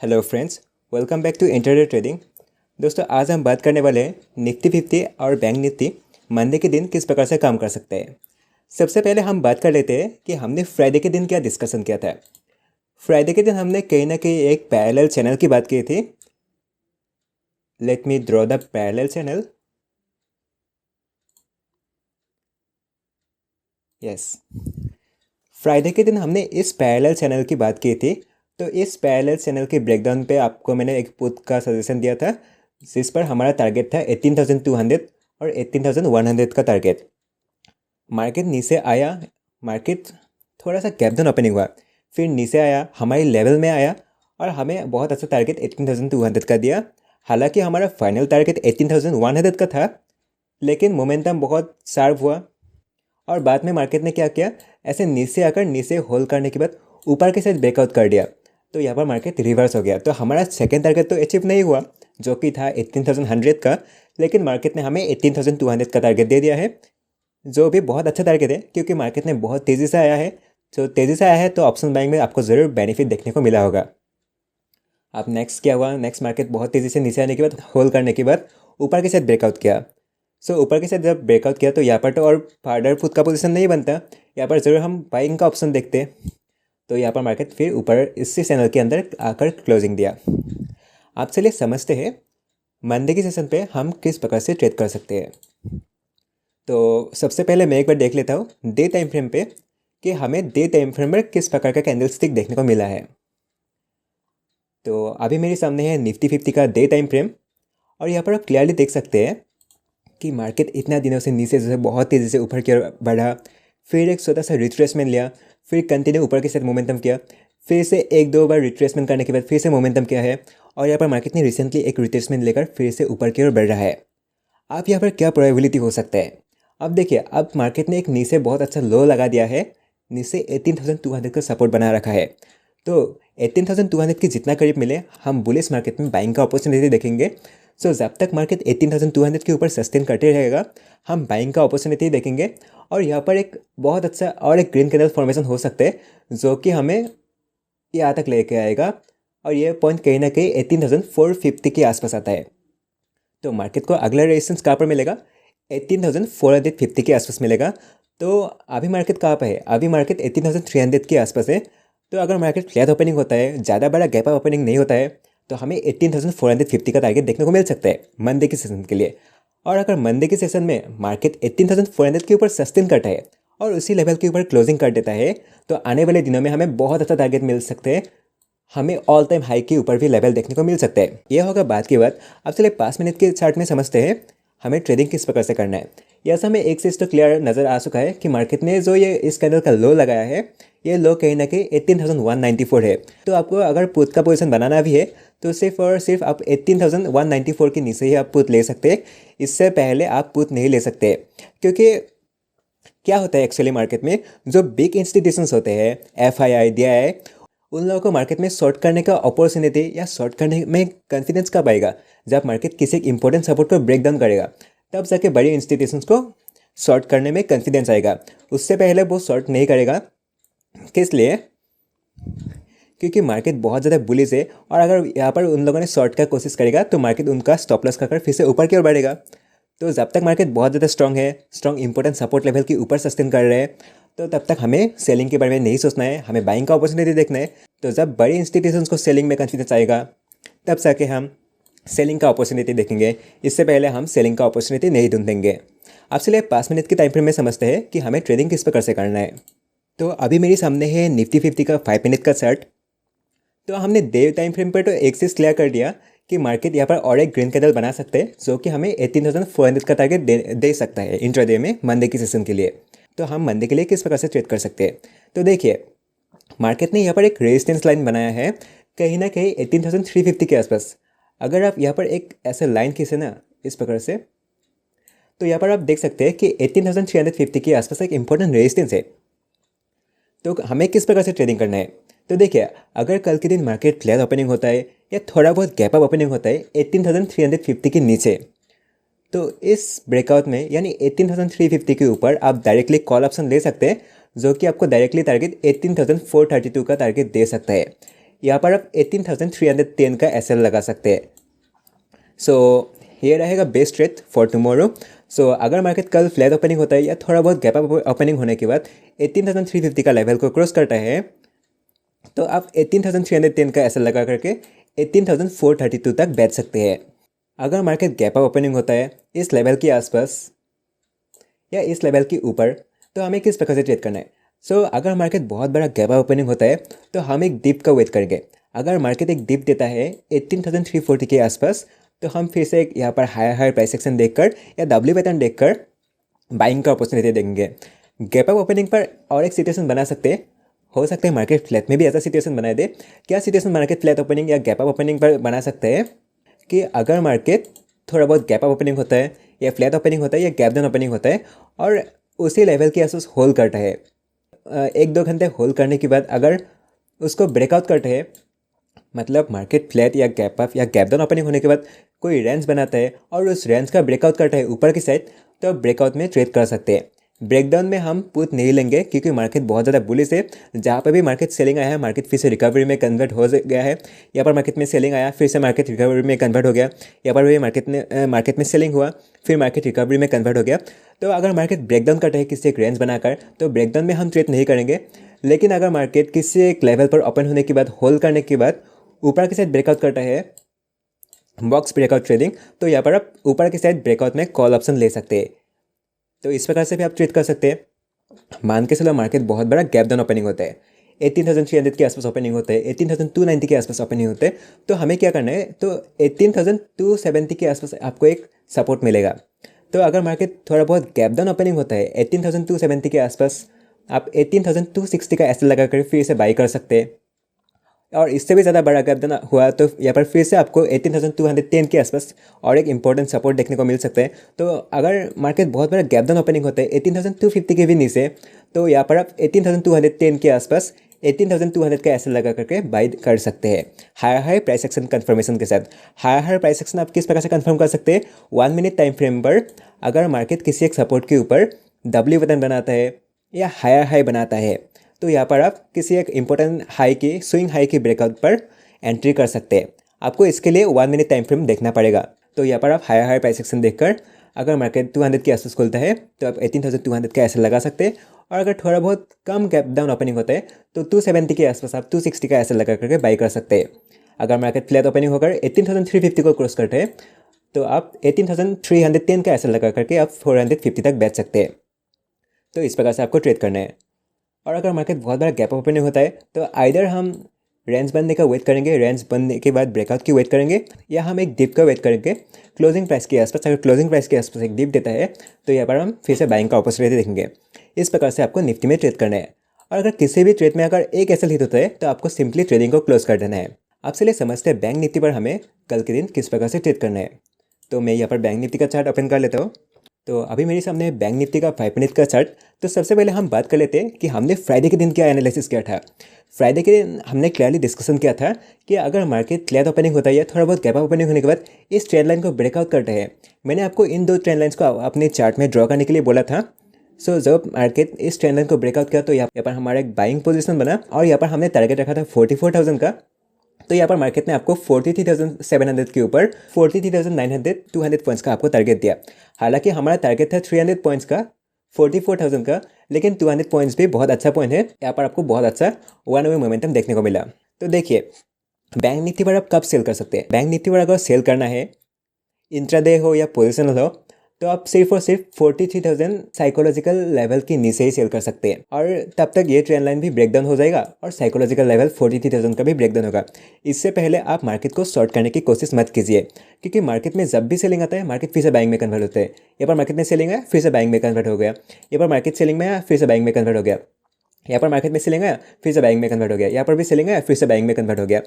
Hello friends, welcome back to intraday trading. दोस्तों, आज हम बात करने वाले हैं निफ्टी 50 और बैंक निफ्टी मंडे के दिन किस प्रकार से काम कर सकते हैं। सबसे पहले हम बात कर लेते हैं कि हमने फ्राइडे के दिन क्या डिस्कशन किया था। फ्राइडे के दिन हमने कहीं ना कहीं एक पैरेलल चैनल की बात की थी। Let me draw the parallel channel. Yes, Friday के दिन हमने इस पैरेलल चैनल की बात की थी। तो इस पैरेलल चैनल के ब्रेकडाउन पे आपको मैंने एक पुट का सजेशन दिया था, जिस पर हमारा टारगेट था 18,200 और 18,100 का टारगेट। मार्केट नीचे आया, मार्केट थोड़ा सा गैप डाउन ओपनिंग हुआ, फिर नीचे आया, हमारे लेवल में आया और हमें बहुत अच्छा टारगेट 18,200 का दिया। हालांकि हमारा फाइनल टारगेट 18,100 का था, लेकिन मोमेंटम बहुत शार्प हुआ और बाद में मार्केट ने क्या किया, ऐसे नीचे आकर नीचे होल्ड करने के बाद ऊपर के साइड ब्रेकआउट कर दिया। तो यहाँ पर मार्केट रिवर्स हो गया। तो हमारा सेकेंड टारगेट तो अचीव नहीं हुआ, जो कि था 18,100 का, लेकिन मार्केट ने हमें 18,200 का टारगेट दे दिया है, जो भी बहुत अच्छा टारगेट है क्योंकि मार्केट ने बहुत तेज़ी से आया है। जो तेज़ी से आया है तो ऑप्शन बाइंग में आपको ज़रूर बेनिफिट देखने को मिला होगा। अब नेक्स्ट क्या हुआ, नेक्स्ट मार्केट बहुत तेज़ी से नीचे आने के बाद होल्ड करने के बाद ऊपर के साथ ब्रेकआउट किया। सो ऊपर के साथ जब ब्रेकआउट किया तो यहाँ पर तो और फार्दर पुट का पोजीशन नहीं बनता, यहाँ पर ज़रूर हम बाइंग का ऑप्शन देखते हैं। तो यहाँ पर मार्केट फिर ऊपर इसी चैनल के अंदर आकर क्लोजिंग दिया। आप चलिए समझते हैं मंडे के सेशन पे हम किस प्रकार से ट्रेड कर सकते हैं। तो सबसे पहले मैं एक बार देख लेता हूँ डे टाइम फ्रेम पे कि हमें डे टाइम फ्रेम पर किस प्रकार का कैंडल स्टिक देखने को मिला है। तो अभी मेरे सामने है निफ्टी 50 का डे टाइम फ्रेम और यहाँ पर आप क्लियरली देख सकते हैं कि मार्केट इतना दिनों से नीचे से बहुत तेज़ी से ऊपर की ओर बढ़ा, फिर एक छोटा सा रिट्रेसमेंट लिया, फिर कंटिन्यू ऊपर के साथ मोमेंटम किया, फिर से एक दो बार रिट्रेसमेंट करने के बाद फिर से मोमेंटम किया है और यहाँ पर मार्केट ने रिसेंटली एक रिट्रेसमेंट लेकर फिर से ऊपर की ओर बढ़ रहा है। अब यहाँ पर क्या प्रोबेबिलिटी हो सकता है, अब देखिए, अब मार्केट ने एक नीचे बहुत अच्छा लो लगा दिया है, नीचे 18,200 का सपोर्ट बना रखा है। तो 18,200 के जितना करीब मिले हम बुलिश मार्केट में बाइंग का अपॉर्चुनिटी देखेंगे। सो जब तक मार्केट 18,200 के ऊपर सस्टेन करते रहेगा हम बाइंग का अपॉर्चुनिटी देखेंगे और यहाँ पर एक बहुत अच्छा और एक ग्रीन कैंडल फॉर्मेशन हो सकता है जो कि हमें यहाँ तक लेके आएगा और ये पॉइंट कहीं ना कहीं 18,450 के आसपास आता है। तो मार्केट को अगला रेजिस्टेंस कहाँ पर मिलेगा, 18,450 के आसपास मिलेगा। तो अभी मार्केट कहाँ पर है, अभी मार्केट 18,300 के आसपास है। तो अगर मार्केट फ्लैट ओपनिंग होता है, ज़्यादा बड़ा गैप अप ओपनिंग नहीं होता है, तो हमें 18,450 का टारगेट देखने को मिल सकता है मंडे के सेशन के लिए। और अगर मंडे के सेशन में मार्केट 18,400 के ऊपर सस्टेन करता है और उसी लेवल के ऊपर क्लोजिंग कर देता है तो आने वाले दिनों में हमें बहुत अच्छा टारगेट मिल सकते हैं, हमें ऑल टाइम हाई के ऊपर भी लेवल देखने को मिल सकता है। यह होगा बात की बात। अब चलिए 5 मिनट के चार्ट में समझते हैं हमें ट्रेडिंग किस प्रकार से करना है। यह हमें एक चीज़ तो क्लियर नज़र आ चुका है कि मार्केट ने जो ये इस कैंडल का लो लगाया है, ये लो कहीं ना कहीं 18,194 है। तो आपको अगर पुट का पोजीशन बनाना भी है तो सिर्फ और सिर्फ आप 18,194 के नीचे ही आप पुट ले सकते हैं, इससे पहले आप पुट नहीं ले सकते। क्योंकि क्या होता है एक्चुअली मार्केट में, जो बिग इंस्टीट्यूशंस होते हैं, FII, DII, उन लोगों को मार्केट में शॉर्ट करने का अपॉर्चुनिटी या शॉर्ट करने में कॉन्फिडेंस कब आएगा, जब मार्केट किसी एक इंपॉर्टेंट सपोर्ट को ब्रेक डाउन करेगा, तब जाके बड़े इंस्टीट्यूशंस को शॉर्ट करने में कॉन्फिडेंस आएगा। उससे पहले वो शॉर्ट नहीं करेगा। किस लिए, क्योंकि मार्केट बहुत ज़्यादा बुलिश है और अगर यहाँ पर उन लोगों ने शॉर्ट का कोशिश करेगा तो मार्केट उनका स्टॉप लॉस कर फिर से ऊपर की ओर बढ़ेगा। तो जब तक मार्केट बहुत ज़्यादा स्ट्रॉन्ग है, स्ट्रॉन्ग इंपॉर्टेंट सपोर्ट लेवल के ऊपर सस्टेन कर रहे हैं, तो तब तक हमें सेलिंग के बारे में नहीं सोचना है, हमें बाइंग का अपॉर्चुनिटी देखना है। तो जब बड़ी इंस्टीट्यूशंस को सेलिंग में कॉन्फिडेंस आएगा तब जाके हम सेलिंग का अपॉर्चुनिटी देखेंगे, इससे पहले हम सेलिंग का अपॉर्चुनिटी नहीं ढूंढेंगे। अब चलिए 5 मिनट के टाइम फ्रेम में समझते हैं कि हमें ट्रेडिंग किस प्रकार से करना है। तो अभी मेरे सामने है निफ्टी 50 का 5 मिनट का चार्ट। तो हमने डे टाइम फ्रेम पर तो एक चीज़ क्लियर कर दिया कि मार्केट यहाँ पर और एक ग्रीन कैंडल बना सकते हैं जो कि हमें 18,400 का टारगेट दे सकता है इंट्राडे में मंडे की सेशन के लिए। तो हम मंडे के लिए किस प्रकार से ट्रेड कर सकते हैं। तो देखिए, मार्केट ने यहाँ पर एक रेजिस्टेंस लाइन बनाया है कहीं ना कहीं 18,350 के आसपास। अगर आप यहाँ पर एक ऐसा लाइन खींचे ना इस प्रकार से, तो यहाँ पर आप देख सकते हैं कि 18,350 के आसपास एक इंपॉर्टेंट रेजिस्टेंस है। तो हमें किस प्रकार से ट्रेडिंग करना है। तो देखिए, अगर कल के दिन मार्केट फ्लैट ओपनिंग होता है या थोड़ा बहुत गैप अप ओपनिंग होता है 18,350 के नीचे, तो इस ब्रेकआउट में यानी 18,350 के ऊपर आप डायरेक्टली कॉल ऑप्शन ले सकते हैं जो कि आपको डायरेक्टली टारगेट 18,432 का टारगेट दे सकता है। यहाँ पर आप 18,310 का SL लगा सकते हैं। सो ये रहेगा बेस्ट ट्रेड फॉर टुमारो। सो अगर मार्केट कल फ्लैट ओपनिंग होता है या थोड़ा बहुत गैप अप ओपनिंग होने के बाद 18,350 का लेवल को क्रॉस करता है, तो आप 18,310 का SL लगा करके 18,432 तक बेच सकते हैं। अगर मार्केट गैप अप ओपनिंग होता है इस लेवल के आसपास या इस लेवल के ऊपर, तो हमें किस प्रकार से ट्रेड करना है। अगर मार्केट बहुत बड़ा गैप अप ओपनिंग होता है तो हम एक डिप का वेट करेंगे। अगर मार्केट एक डिप देता है 18,340 के आसपास, तो हम फिर से यहाँ पर हायर प्राइस एक्शन देखकर या डब्ल्यू पैटर्न देखकर बाइंग का अपॉर्चुनिटी देंगे। गैप अप ओपनिंग पर और एक सिचुएशन बना सकते हैं, हो सकता है मार्केट फ्लैट में भी ऐसा सिचुएशन बना दे। क्या सिचुएशन मार्केट फ्लैट ओपनिंग या गैप अप ओपनिंग पर बना सकते हैं कि अगर मार्केट थोड़ा बहुत गैप अप ओपनिंग होता है या फ्लैट ओपनिंग होता है या गैप डाउन ओपनिंग होता है और उसी लेवल के आसपास होल्ड करता है, 1-2 घंटे होल्ड करने के बाद अगर उसको ब्रेकआउट करते हैं, मतलब मार्केट फ्लैट या गैप अप या गैप डाउन ओपनिंग होने के बाद कोई रेंज बनाता है और उस रेंज का ब्रेकआउट करता है ऊपर की साइड, तो ब्रेकआउट में ट्रेड कर सकते हैं। ब्रेकडाउन में हम पुट नहीं लेंगे क्योंकि मार्केट बहुत ज़्यादा बुलिश है। जहाँ पर भी मार्केट सेलिंग आया है मार्केट फिर से रिकवरी में कन्वर्ट हो गया है। यहाँ पर मार्केट में सेलिंग आया फिर से मार्केट रिकवरी में कन्वर्ट हो गया। यहाँ पर भी मार्केट में सेलिंग हुआ फिर मार्केट रिकवरी में कन्वर्ट हो गया। तो अगर मार्केट ब्रेकडाउन करता है किसी एक रेंज बनाकर, तो ब्रेकडाउन में हम ट्रेड नहीं करेंगे। लेकिन अगर मार्केट किसी एक लेवल पर ओपन होने के बाद होल्ड करने के बाद ऊपर की साइड ब्रेकआउट करता है, बॉक्स ब्रेकआउट ट्रेडिंग, तो यहाँ पर आप ऊपर की साइड ब्रेकआउट में कॉल ऑप्शन ले सकते हैं। तो इस प्रकार से भी आप ट्रेड कर सकते हैं। मान के चलो मार्केट बहुत बड़ा गैप डाउन ओपनिंग होता है, 18,300 के आसपास ओपनिंग होता है, 18,290 के आसपास ओपनिंग होते हैं, तो हमें क्या करना है, तो 18,270 के आसपास आपको एक सपोर्ट मिलेगा। तो अगर मार्केट थोड़ा बहुत गैप डाउन ओपनिंग होता है 18,270 के आसपास, आप 18,260 का SL लगा कर फिर से बाई कर सकते हैं। और इससे भी ज़्यादा बड़ा गैप डाउन हुआ तो यहाँ पर फिर से आपको 18,210 के आसपास और एक इंपॉर्टेंट सपोर्ट देखने को मिल सकता है। तो अगर मार्केट बहुत बड़ा गैप डाउन ओपनिंग होता है 18,250 के भी नीचे, तो यहाँ पर आप 18,210 के आसपास 18,200 का SL लगा करके बाई कर सकते हैं हायर प्राइस एक्शन कन्फर्मेशन के साथ। हायर प्राइस एक्शन आप किस प्रकार से कन्फर्म कर सकते हैं, 1 मिनट टाइम फ्रेम पर अगर मार्केट किसी एक सपोर्ट के ऊपर डब्ल्यू बटन बनाता है या हायर हाई बनाता है, तो यहाँ पर आप किसी एक इम्पोर्टेंट हाई की स्विंग हाई की ब्रेकआउट पर एंट्री कर सकते हैं। आपको इसके लिए 1 मिनट टाइम फ्रेम देखना पड़ेगा। तो यहाँ पर आप हायर प्राइस एक्शन देखकर अगर मार्केट 200 के आसपास खुलता है तो आप 18,200 का SL लगा सकते हैं। और अगर थोड़ा बहुत कम गैप डाउन ओपनिंग होता है तो 270 के आसपास आप 260 का SL लगा करके बाई कर सकते हैं। अगर मार्केट फ्लैट ओपनिंग होकर 18,350 को क्रॉस करते हैं तो आप 18,310 का SL लगा करके आप 450 तक बेच सकते हैं। तो इस प्रकार से आपको ट्रेड करना है। और अगर मार्केट बहुत बड़ा गैप ओपनिंग होता है तो आइदर हम रेंज बनने का वेट करेंगे, रेंज बनने के बाद ब्रेकआउट की वेट करेंगे, या हम एक डिप का वेट करेंगे क्लोजिंग प्राइस के आसपास। अगर क्लोजिंग प्राइस के आसपास एक डिप देता है तो यहाँ पर हम फिर से बाइंग का अपॉर्चुनिटी देखेंगे। इस प्रकार से आपको निफ्टी में ट्रेड करना है। और अगर किसी भी ट्रेड में अगर एक SL हिट होता है तो आपको सिंपली ट्रेडिंग को क्लोज कर देना है। आप चलिए समझते हैं बैंक निफ्टी पर हमें कल के दिन किस प्रकार से ट्रेड करना है। तो मैं यहाँ पर बैंक निफ्टी का चार्ट ओपन कर लेता हूँ। तो अभी मेरे सामने बैंक निफ्टी का 5 मिनट का चार्ट। तो सबसे पहले हम बात कर लेते हैं कि हमने फ्राइडे के दिन क्या एनालिसिस किया था। फ्राइडे के दिन हमने क्लियरली डिस्कशन किया था कि अगर मार्केट फ्लैट ओपनिंग होता है या थोड़ा बहुत गैप ओपनिंग होने के बाद इस ट्रेंड लाइन को ब्रेकआउट करता है, मैंने आपको इन 2 ट्रेंड लाइन्स को अपने चार्ट में ड्रॉ करने के लिए बोला था। जब मार्केट इस ट्रेंड लाइन को ब्रेकआउट किया तो यहाँ पर हमारा एक बाइंग पोजीशन बना और यहाँ पर हमने टारगेट रखा था 44,000 का। तो यहाँ पर मार्केट ने आपको 43,700 के ऊपर 43,900 200 पॉइंट्स का आपको टारगेट दिया। हालांकि हमारा टारगेट था 300 पॉइंट्स का 44,000 का, लेकिन 200 पॉइंट्स भी बहुत अच्छा पॉइंट है। यहाँ पर आपको बहुत अच्छा वन वे मोमेंटम देखने को मिला। तो देखिए बैंक निफ्टी पर आप कब सेल कर सकते हैं। बैंक निफ्टी पर अगर सेल करना है, इंट्राडे हो या पोजिशनल हो, तो आप सिर्फ और सिर्फ 43,000 साइकोलॉजिकल लेवल के नीचे ही सेल कर सकते हैं। और तब तक ये ट्रेंड लाइन भी ब्रेकडाउन हो जाएगा और साइकोलॉजिकल लेवल 43,000 का भी ब्रेकडाउन होगा। इससे पहले आप मार्केट को शॉर्ट करने की कोशिश मत कीजिए, क्योंकि मार्केट में जब भी सेलिंग आता है मार्केट फिर से बाइंग में कन्वर्ट होता है। यहाँ पर मार्केट में सेलिंग आया फिर से बाइंग में कन्वर्ट हो गया, यहाँ पर मार्केट सेलिंग में आया फिर से बाइंग में कन्वर्ट हो गया, यहाँ पर मार्केट में सेलिंग आया फिर से बाइंग में कन्वर्ट हो गया, यहाँ पर भी सेलिंग आया फिर से बाइंग में कन्वर्ट हो गया।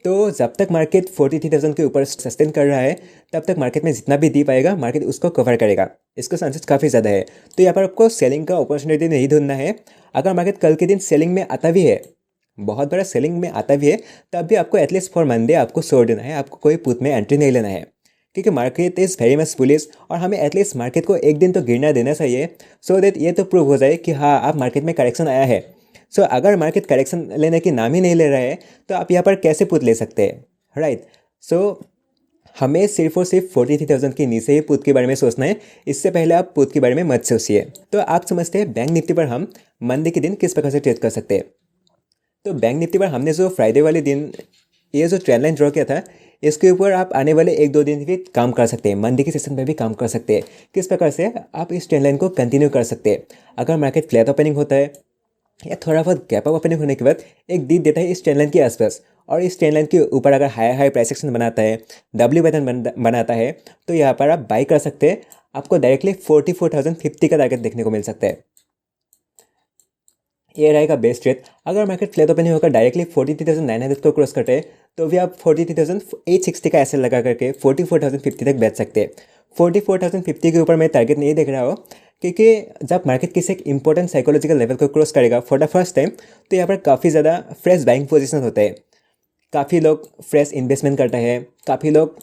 तो जब तक मार्केट 43,000 के ऊपर सस्टेन कर रहा है तब तक मार्केट में जितना भी डीप आएगा मार्केट उसको कवर करेगा। इसका चांसेस काफ़ी ज़्यादा है। तो यहाँ पर आपको सेलिंग का अपॉर्चुनिटी नहीं ढूंढना है। अगर मार्केट कल के दिन सेलिंग में आता भी है, बहुत बड़ा सेलिंग में आता भी है, तब भी आपको एटलीस्ट फॉर मंडे आपको छोड़ देना है। आपको कोई पुट में एंट्री नहीं लेना है, क्योंकि market is very much bullish और हमें एटलीस्ट मार्केट को एक दिन तो गिरना देना चाहिए, सो दैट ये तो प्रूव हो जाए कि हाँ आप मार्केट में करेक्शन आया है। सो अगर मार्केट करेक्शन लेने की नाम ही नहीं ले रहा है तो आप यहाँ पर कैसे पुट ले सकते हैं, राइट। सो हमें सिर्फ और सिर्फ 43,000 के नीचे ही पुट के बारे में सोचना है, इससे पहले आप पुट के बारे में मत सोचिए। तो आप समझते हैं बैंक निफ्टी पर हम मंडे के दिन किस प्रकार से ट्रेड कर सकते हैं। तो बैंक निफ्टी पर हमने जो फ्राइडे वाले दिन ये जो ट्रेंड लाइन ड्रॉ किया था, इसके ऊपर आप आने वाले 1-2 दिन भी काम कर सकते हैं, मंडे के सेशन पे भी काम कर सकते हैं। किस प्रकार से आप इस ट्रेंड लाइन को कंटिन्यू कर सकते हैं। अगर मार्केट फ्लैट ओपनिंग होता है या थोड़ा बहुत गैप अप ओपनिंग होने के बाद एक दीप देता है इस ट्रेंड लाइन के आसपास, और इस ट्रेंड लाइन के ऊपर अगर हाई प्राइस एक्शन बनाता है, डब्ल्यू पैटर्न बनाता है, तो यहाँ पर आप बाई कर सकते हैं। आपको डायरेक्टली 44,050 का टारगेट देखने को मिल सकता है। ये रहेगा बेस्ट ट्रेड। अगर मार्केट फ्लैट ओपनिंग होकर डायरेक्टली 43,900 को क्रॉस करते हैं तो भी आप 43,860 का एसएल लगा करके 44,050 तक बेच सकते हैं। 44,050 के ऊपर मैं टारगेट नहीं देख रहा हो, क्योंकि जब मार्केट किसी एक इंपॉर्टेंट साइकोलॉजिकल लेवल को क्रॉस करेगा फॉर द फर्स्ट टाइम, तो यहाँ पर काफ़ी ज़्यादा फ्रेश बाइंग पोजिशन होते हैं। काफ़ी लोग फ्रेश इन्वेस्टमेंट करते हैं, काफ़ी लोग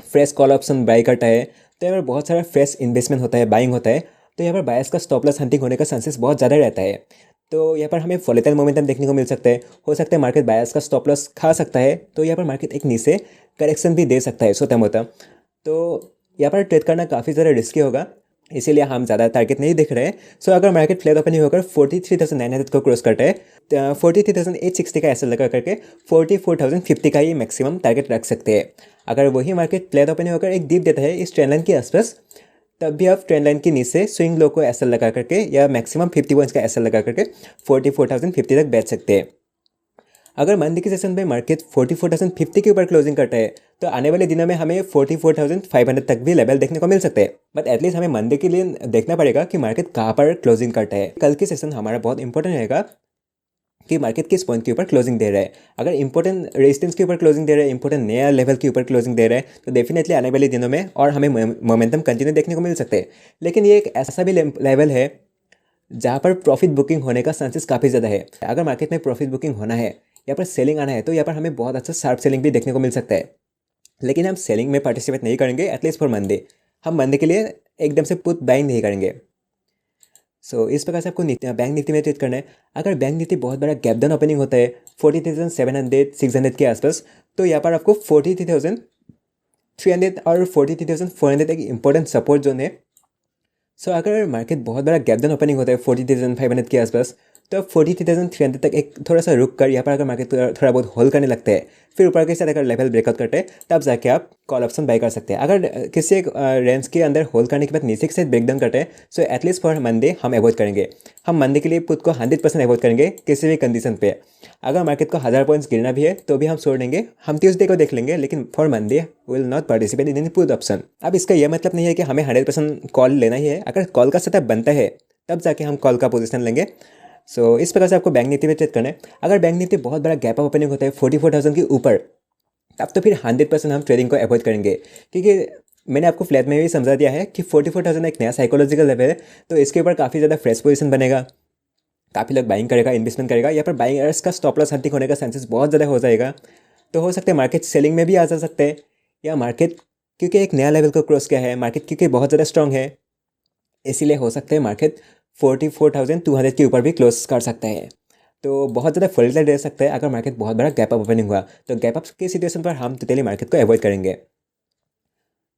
फ्रेश कॉल ऑप्शन बाई करता है, तो यहाँ पर बहुत सारा फ्रेश इन्वेस्टमेंट होता है, बाइंग होता है। तो यहाँ पर बायर्स का स्टॉप लॉस हंटिंग होने का चांसेस बहुत ज़्यादा रहता है। तो यहाँ पर हमें वोलेटाइल मोमेंटम देखने को मिल सकता है। हो सकता है मार्केट बायर्स का स्टॉप लॉस खा सकता है, तो यहाँ पर मार्केट एक नीचे करेक्शन भी दे सकता है छोटा मोटा। तो यहाँ पर ट्रेड करना काफ़ी ज़्यादा रिस्की होगा, इसीलिए हम ज़्यादा टारगेट नहीं देख रहे हैं। सो अगर मार्केट फ्लैट ओपनिंग होकर 43,900 को क्रॉस करता है, 43,860 का एसएल लगा करके 44,050 का ही मैक्सिमम टारगेट रख सकते हैं। अगर वही मार्केट फ्लैट ओपनिंग होकर एक दीप देता है इस ट्रेंड लाइन के आसपास, तब भी आप ट्रेंड लाइन के नीचे स्विंग लो को एसएल लगा करके या मैक्सिमम 50 पॉइंट्स का एसएल लगा करके 44,050 तक बेच सकते हैं। अगर मंडे के सेशन में मार्केट 44,050 के ऊपर क्लोजिंग करता है तो आने वाले दिनों में हमें 44,500 तक भी लेवल देखने को मिल सकते हैं। बट एटलीस्ट हमें मंडे के लिए देखना पड़ेगा कि मार्केट कहाँ पर क्लोजिंग करता है। कल की सेशन हमारा बहुत इंपॉर्टेंट रहेगा कि मार्केट किस पॉइंट के ऊपर क्लोजिंग दे रहा है। अगर इंपॉर्टेंट रेजिस्टेंस के ऊपर क्लोजिंग दे रहा है, इंपॉर्टेंट नया लेवल के ऊपर क्लोजिंग दे रहा है, तो डेफिनेटली आने वाले दिनों में और हमें मोमेंटम कंटिन्यू देखने को मिल सकते हैं। लेकिन ये एक ऐसा भी लेवल है जहाँ पर प्रॉफिट बुकिंग होने का चांसेस काफ़ी ज़्यादा है। अगर मार्केट में प्रॉफिट बुकिंग होना है, यहाँ पर सेलिंग आना है, तो यहाँ पर हमें बहुत अच्छा शार्प सेलिंग भी देखने को मिल सकता है। लेकिन हम सेलिंग में पार्टिसिपेट नहीं करेंगे एटलीस्ट फॉर मंडे। हम मंडे के लिए एकदम से पुट बाइंग नहीं करेंगे। सो इस प्रकार से आपको बैंक निफ्टी में ट्रेड करना है। अगर बैंक निफ्टी बहुत बड़ा गैप डाउन ओपनिंग होता है 43,700-600 के आसपास, तो यहाँ पर आपको 43,300 और 43,400 एक इंपॉर्टेंट सपोर्ट जोन है। सो अगर मार्केट बहुत बड़ा गैप डाउन ओपनिंग होता है 43,500 के आसपास, तो आप 43,300 तक एक थोड़ा सा रुक कर यहाँ पर अगर मार्केट थोड़ा बहुत होल्ड करने लगते हैं, फिर ऊपर के साथ अगर लेवल ब्रेकआउट करते हैं, तब जाके आप कॉल ऑप्शन बाई कर सकते हैं। अगर किसी एक रेंज के अंदर होल्ड करने के बाद नीचे के साथ ब्रेकडाउन करते हैं, सो एटलीस्ट फॉर मंडे हम अवॉइड करेंगे। हम मंडे के लिए पुट को 100% अवॉइड करेंगे किसी भी कंडीशन पे। अगर मार्केट को 1000 पॉइंट्स गिरना भी है तो भी हम छोड़ देंगे, हम ट्यूसडे को देख लेंगे, लेकिन for Monday will not participate in any put option. अब इसका यह मतलब नहीं है कि हमें 100% कॉल लेना ही है। अगर कॉल का सेटअप बनता है तब जाके हम कॉल का पोजीशन लेंगे। सो इस प्रकार से आपको बैंक निफ्टी में ट्रेड करना है। अगर बैंक निफ्टी बहुत बड़ा गैप अप ओपनिंग होता है 44,000 के ऊपर, तब तो फिर 100% हम ट्रेडिंग को अवॉइड करेंगे, क्योंकि मैंने आपको फ्लैट में भी समझा दिया है कि 44,000 एक नया साइकोलॉजिकल लेवल है। तो इसके ऊपर काफ़ी ज़्यादा फ्रेश पोजीशन बनेगा, काफ़ी लोग बाइंग करेगा, इन्वेस्टमेंट करेगा। यहाँ पर बाइंगर्स का स्टॉप लॉस हंटिंग होने का चांसेस बहुत ज़्यादा हो जाएगा। तो हो सकता है मार्केट सेलिंग में भी आ जा सकते हैं, या मार्केट क्योंकि एक नया लेवल को क्रॉस किया है, मार्केट क्योंकि बहुत ज़्यादा स्ट्रॉन्ग है, इसीलिए हो सकता है मार्केट 44,200 के ऊपर भी क्लोज कर सकते हैं। तो बहुत ज़्यादा वोलेटाइल रह सकता है अगर मार्केट बहुत बड़ा गैप अप ओपनिंग हुआ। तो गैप अप की सिचुएशन पर हम टोटली मार्केट को अवॉइड करेंगे।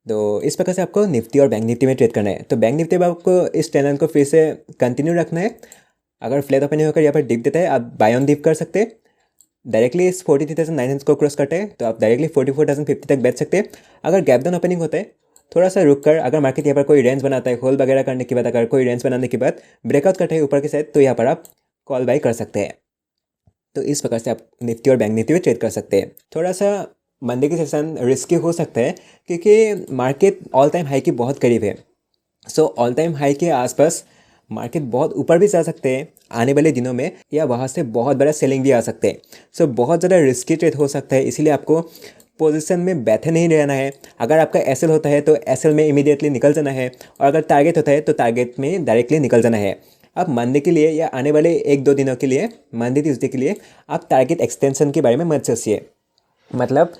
तो इस प्रकार से आपको निफ्टी और बैंक निफ्टी में ट्रेड करना है। तो बैंक निफ्टी में आपको इस चैनल को फिर से कंटिन्यू रखना है। अगर फ्लैट ओपनिंग होकर यहाँ पर डिप देता है, आप बाय ऑन डिप कर सकते हैं। डायरेक्टली इस 43,900 को क्रॉस करते हैं तो आप डायरेक्टली 44,050 तक बेच सकते हैं। अगर गैप डाउन ओपनिंग होता है, थोड़ा सा रुक कर अगर मार्केट यहाँ पर कोई रेंज बनाता है, होल वगैरह करने के बाद अगर कोई रेंज बनाने के बाद ब्रेकआउट करते हैं ऊपर के साइड, तो यहाँ पर आप कॉल बाई कर सकते हैं। तो इस प्रकार से आप निफ्टी और बैंक निफ्टी में ट्रेड कर सकते हैं। थोड़ा सा मंडे की सेशन रिस्की हो सकता है क्योंकि मार्केट ऑल टाइम हाई के बहुत करीब है। सो ऑल टाइम हाई के आसपास मार्केट बहुत ऊपर भी जा सकते हैं आने वाले दिनों में, या वहाँ से बहुत बड़ा सेलिंग भी आ सकते हैं। सो बहुत ज़्यादा रिस्की ट्रेड हो सकता है, इसीलिए आपको पोजीशन में बैठे नहीं रहना है। अगर आपका एसएल होता है तो एसएल में इमीडिएटली निकल जाना है, और अगर टारगेट होता है तो टारगेट में डायरेक्टली निकल जाना है। अब मंडे के लिए या आने वाले 1-2 दिनों के लिए, मंडे ट्यूसडे के लिए आप टारगेट एक्सटेंशन के बारे में मत सोचिए। मतलब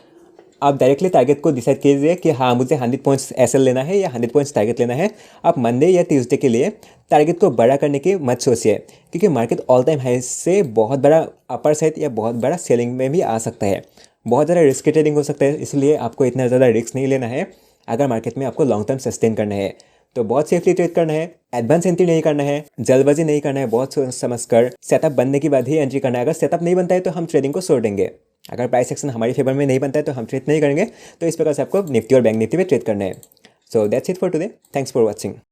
आप डायरेक्टली टारगेट को डिसाइड कीजिए कि हाँ मुझे 100 पॉइंट्स एसएल लेना है या 100 पॉइंट्स टारगेट लेना है। आप मंडे या ट्यूसडे के लिए टारगेट को बड़ा करने की मत सोचिए, क्योंकि मार्केट ऑल टाइम हाई से बहुत बड़ा अपर साइड या बहुत बड़ा सेलिंग में भी आ सकता है। बहुत ज़्यादा रिस्क ट्रेडिंग हो सकता है, इसलिए आपको इतना ज़्यादा रिस्क नहीं लेना है अगर मार्केट में आपको लॉन्ग टर्म सस्टेन करना है। तो बहुत सेफली ट्रेड करना है, एडवांस एंट्री नहीं करना है, जल्दबाजी नहीं करना है, बहुत सोच समझ कर सेटअप बनने के बाद ही एंट्री करना है। अगर सेटअप नहीं बनता है तो हम ट्रेडिंग को छोड़ देंगे। अगर प्राइस एक्शन हमारी फेवर में नहीं बनता है तो हम ट्रेड नहीं करेंगे। तो इस प्रकार से आपको निफ्टी और बैंक निफ्टी में ट्रेड करना है। So that's it for today. Thanks for watching.